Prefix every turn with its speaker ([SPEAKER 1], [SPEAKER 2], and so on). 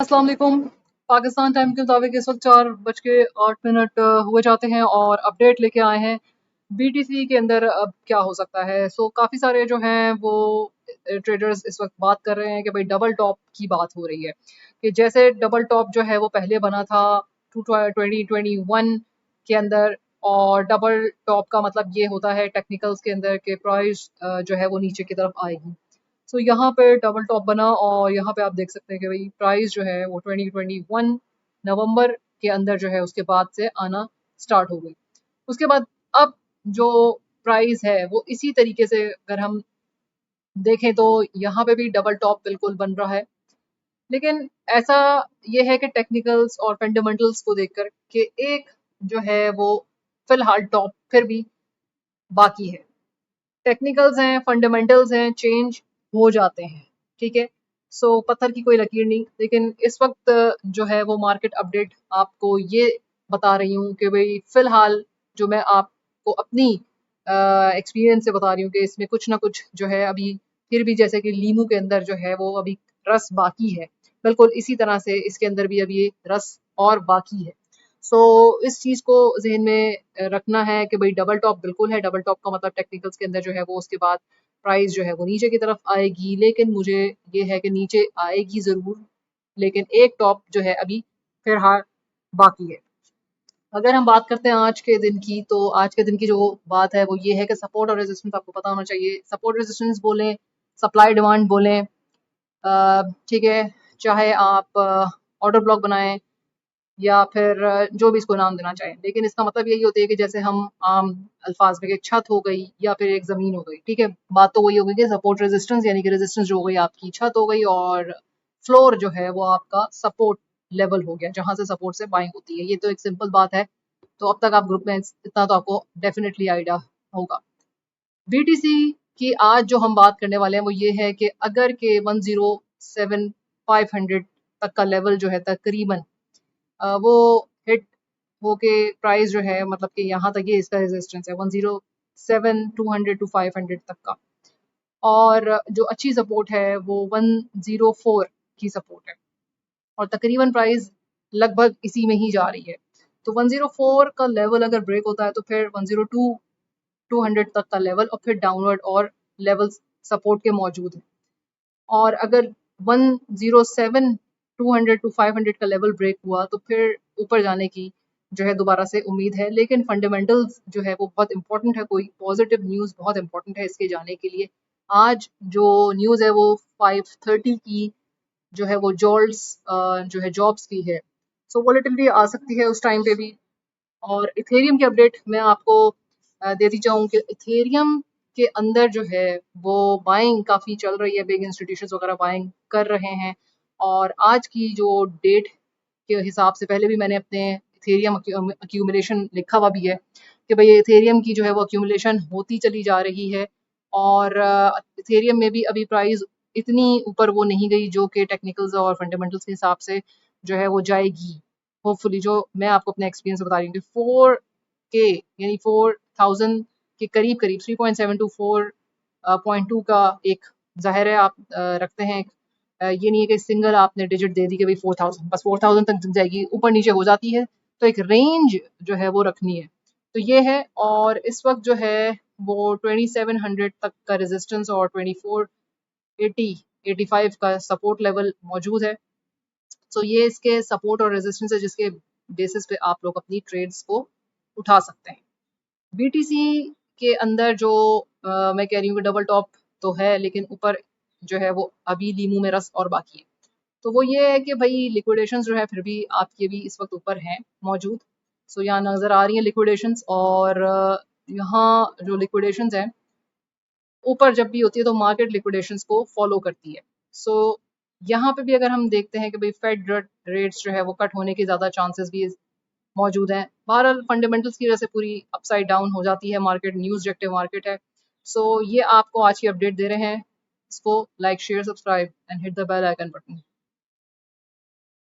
[SPEAKER 1] अस्सलाम वालेकुम। पाकिस्तान टाइम के मुताबिक इस वक्त 4:08 हुए जाते हैं और अपडेट लेके आए हैं बीटीसी के अंदर अब क्या हो सकता है। काफ़ी सारे जो हैं वो ट्रेडर्स इस वक्त बात कर रहे हैं कि भाई डबल टॉप की बात हो रही है कि जैसे डबल टॉप जो है वो पहले बना था 2021 के अंदर। और डबल टॉप का मतलब ये होता है टेक्निकल्स के अंदर के प्राइस जो है वो नीचे की तरफ आएगी। यहाँ पे डबल टॉप बना और यहाँ पे आप देख सकते हैं कि भाई प्राइस जो है वो 2021 नवंबर के अंदर जो है उसके बाद से आना स्टार्ट हो गई। उसके बाद अब जो प्राइस है वो इसी तरीके से अगर हम देखें तो यहाँ पे भी डबल टॉप बिल्कुल बन रहा है। लेकिन ऐसा ये है कि टेक्निकल्स और फंडामेंटल्स को देखकर कि एक जो है वो फिलहाल टॉप फिर भी बाकी है। टेक्निकल्स हैं, फंडामेंटल्स हैं, चेंज हो जाते हैं, ठीक है। पत्थर की कोई लकीर नहीं। लेकिन इस वक्त जो है वो मार्केट अपडेट आपको ये बता रही हूँ कि भाई फिलहाल जो मैं आपको अपनी एक्सपीरियंस से बता रही हूँ कि इसमें कुछ ना कुछ जो है अभी फिर भी जैसे कि लीमू के अंदर जो है वो अभी रस बाकी है, बिल्कुल इसी तरह से इसके अंदर भी अभी रस और बाकी है। इस चीज़ को ज़हन में रखना है कि भाई डबल टॉप बिल्कुल है। डबल टॉप का मतलब टेक्निकल्स के अंदर जो है वो उसके बाद प्राइस जो है वो नीचे की तरफ आएगी। लेकिन मुझे ये है कि नीचे आएगी ज़रूर, लेकिन एक टॉप जो है अभी फिलहाल बाकी है। अगर हम बात करते हैं आज के दिन की, तो आज के दिन की जो बात है वो ये है कि सपोर्ट और रेजिस्टेंस आपको पता होना चाहिए। सपोर्ट रेजिस्टेंस बोलें, सप्लाई डिमांड बोलें, ठीक है, चाहे आप ऑर्डर ब्लॉक बनाएं या फिर जो भी इसको नाम देना चाहें। लेकिन इसका मतलब यही होती है कि जैसे हम आम अल्फाज में, एक छत हो गई या फिर एक ज़मीन हो गई, ठीक है। बात तो वही हो गई कि सपोर्ट रेजिस्टेंस यानी कि रेजिस्टेंस जो हो गई आपकी छत हो गई, और फ्लोर जो है वो आपका सपोर्ट लेवल हो गया जहां से सपोर्ट से बाइंग होती है। ये तो एक सिंपल बात है। तो अब तक आप ग्रुप में इतना तो आपको डेफिनेटली आइडिया होगा। बीटीसी की आज जो हम बात करने वाले हैं वो ये है कि अगर के 107,500 तक का लेवल जो है तकरीबन वो हिट होके प्राइस जो है, मतलब कि यहाँ तक ये इसका रेजिस्टेंस है 107,200 टू 500 तक का। और जो अच्छी सपोर्ट है वो 104 की सपोर्ट है और तकरीबन प्राइस लगभग इसी में ही जा रही है। तो 104 का लेवल अगर ब्रेक होता है तो फिर 102 200 तक का लेवल और फिर डाउनवर्ड और लेवल सपोर्ट के मौजूद हैं। और अगर 107 200 टू 500 का लेवल ब्रेक हुआ तो फिर ऊपर जाने की जो है दोबारा से उम्मीद है। लेकिन फंडामेंटल्स जो है वो बहुत इंपॉर्टेंट है, कोई पॉजिटिव न्यूज़ बहुत इंपॉर्टेंट है इसके जाने के लिए। आज जो न्यूज़ है वो 5:30 की जो है वो जो है जॉब्स की है। वॉलेटिलिटी आ सकती है उस टाइम पे भी। और इथेरियम की अपडेट मैं आपको देती चाहूँ कि इथेरियम के अंदर जो है वो बाइंग काफ़ी चल रही है, बिग इंस्टीट्यूशंस वगैरह बाइंग कर रहे हैं। और आज की जो डेट के हिसाब से पहले भी मैंने अपने इथेरियम अक्यूमुलेशन लिखा हुआ भी है कि भाई इथेरियम की जो है वो अक्यूमुलेशन होती चली जा रही है। और इथेरियम में भी अभी प्राइस इतनी ऊपर वो नहीं गई जो कि टेक्निकल्स और फंडामेंटल्स के हिसाब से जो है वो जाएगी। होपफुली जो मैं आपको अपने एक्सपीरियंस से बता रही हूँ कि 4K यानी 4,000 के करीब करीब 3.7 टू 4.2 का एक जाहिर है आप रखते हैं। ये नहीं है कि सिंगल आपने डिजिट दे दी कि भाई 4,000, बस 4,000 तक जाएगी, ऊपर नीचे हो जाती है। तो एक रेंज जो है वो रखनी है। तो ये है। और इस वक्त जो है वो 2700 तक का रेजिस्टेंस और 2480 85 का सपोर्ट लेवल मौजूद है। ये इसके सपोर्ट और रेजिस्टेंस है जिसके बेसिस पे आप लोग अपनी ट्रेड्स को उठा सकते हैं। बीटीसी के अंदर जो मैं कह रही हूँ कि डबल टॉप तो है, लेकिन ऊपर जो है वो अभी लीमू में रस और बाकी है। तो वो ये है कि भाई लिक्विडेशंस जो है फिर भी आपके भी इस वक्त ऊपर हैं मौजूद। यहाँ नज़र आ रही हैं लिक्विडेशंस। और यहाँ जो लिक्विडेशंस हैं ऊपर जब भी होती है तो मार्केट लिक्विडेशंस को फॉलो करती है। सो यहाँ पे भी अगर हम देखते हैं कि भाई फेड रेट्स जो है वो कट होने के ज़्यादा चांसेस भी मौजूद हैं। बहरहाल फंडामेंटल्स की वजह से पूरी अपसाइड डाउन हो जाती है मार्केट, न्यूज़ रिएक्टिव मार्केट है। ये आपको आज की अपडेट दे रहे हैं। इसको like share subscribe and hit the bell icon button.